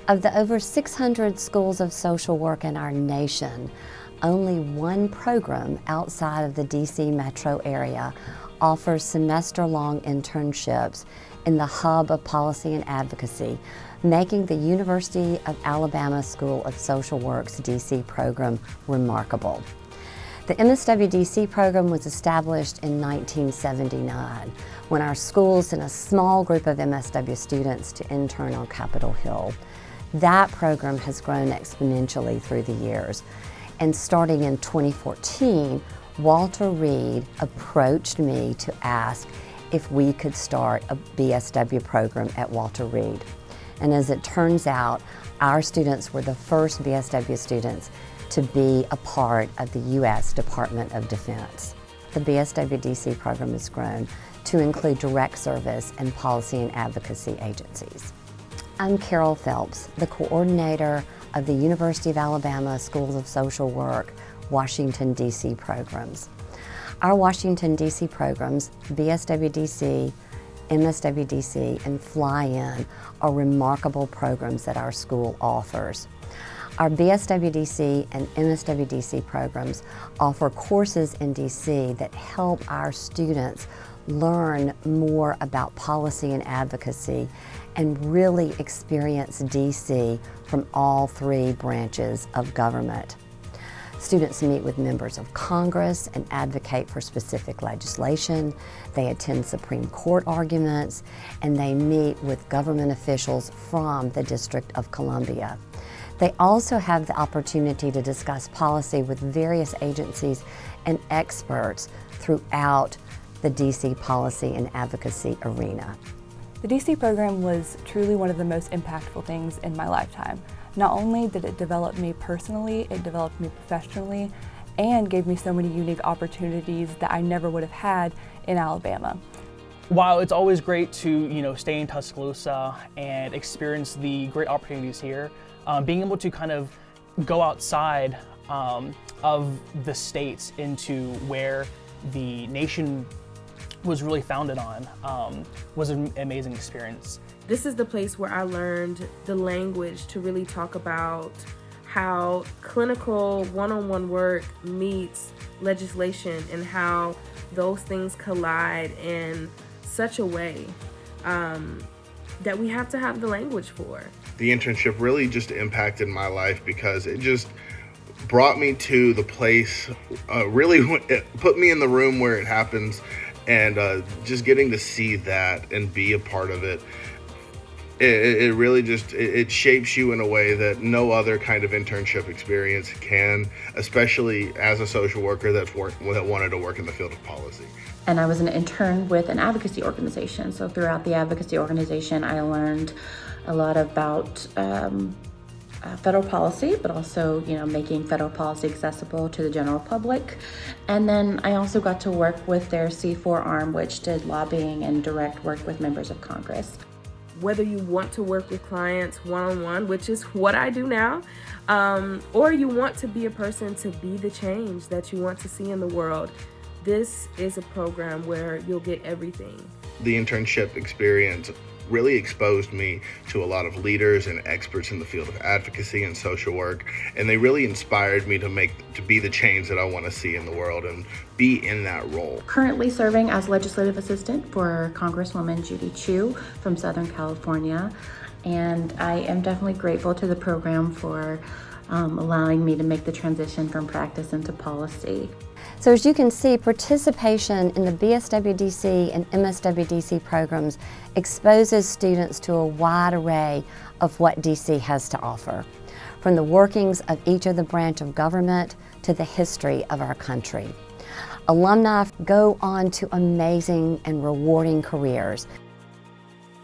Of the over 600 schools of social work in our nation, only one program outside of the DC metro area offers semester-long internships in the hub of policy and advocacy, making the University of Alabama School of Social Work's DC program remarkable. The MSWDC program was established in 1979 when our school sent a small group of MSW students to intern on Capitol Hill. That program has grown exponentially through the years, and starting in 2014, Walter Reed approached me to ask if we could start a BSW program at Walter Reed. And as it turns out, our students were the first BSW students to be a part of the U.S. Department of Defense. The BSW-DC program has grown to include direct service and policy and advocacy agencies. I'm Carol Phelps, the coordinator of the University of Alabama Schools of Social Work, Washington, D.C. programs. Our Washington, D.C. programs, BSW-DC, MSW-DC, and Fly-In are remarkable programs that our school offers. Our BSW-DC and MSW-DC programs offer courses in DC that help our students learn more about policy and advocacy and really experience DC from all three branches of government. Students meet with members of Congress and advocate for specific legislation. They attend Supreme Court arguments, and they meet with government officials from the District of Columbia. They also have the opportunity to discuss policy with various agencies and experts throughout the DC policy and advocacy arena. The DC program was truly one of the most impactful things in my lifetime. Not only did it develop me personally, it developed me professionally and gave me so many unique opportunities that I never would have had in Alabama. While it's always great to stay in Tuscaloosa and experience the great opportunities here, being able to kind of go outside of the states into where the nation was really founded on was an amazing experience. This is the place where I learned the language to really talk about how clinical one-on-one work meets legislation and how those things collide in such a way that we have to have the language for. The internship really just impacted my life because it just brought me to the place, it put me in the room where it happens, and just getting to see that and be a part of it, it really just, it shapes you in a way that no other kind of internship experience can, especially as a social worker that wanted to work in the field of policy. And I was an intern with an advocacy organization. So throughout the advocacy organization, I learned a lot about federal policy, but also, making federal policy accessible to the general public. And then I also got to work with their C4 arm, which did lobbying and direct work with members of Congress. Whether you want to work with clients one-on-one, which is what I do now, or you want to be a person to be the change that you want to see in the world, this is a program where you'll get everything. The internship experience really exposed me to a lot of leaders and experts in the field of advocacy and social work, and they really inspired me to be the change that I want to see in the world and be in that role. Currently serving as legislative assistant for Congresswoman Judy Chu from Southern California, and I am definitely grateful to the program for allowing me to make the transition from practice into policy. So as you can see, participation in the BSWDC and MSWDC programs exposes students to a wide array of what DC has to offer, from the workings of each of the branch of government to the history of our country. Alumni go on to amazing and rewarding careers.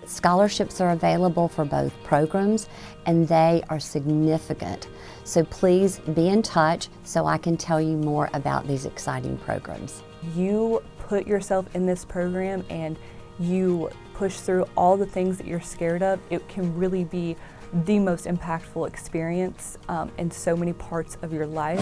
Scholarships are available for both programs, and they are significant. So please be in touch so I can tell you more about these exciting programs. You put yourself in this program and you push through all the things that you're scared of. It can really be the most impactful experience in so many parts of your life.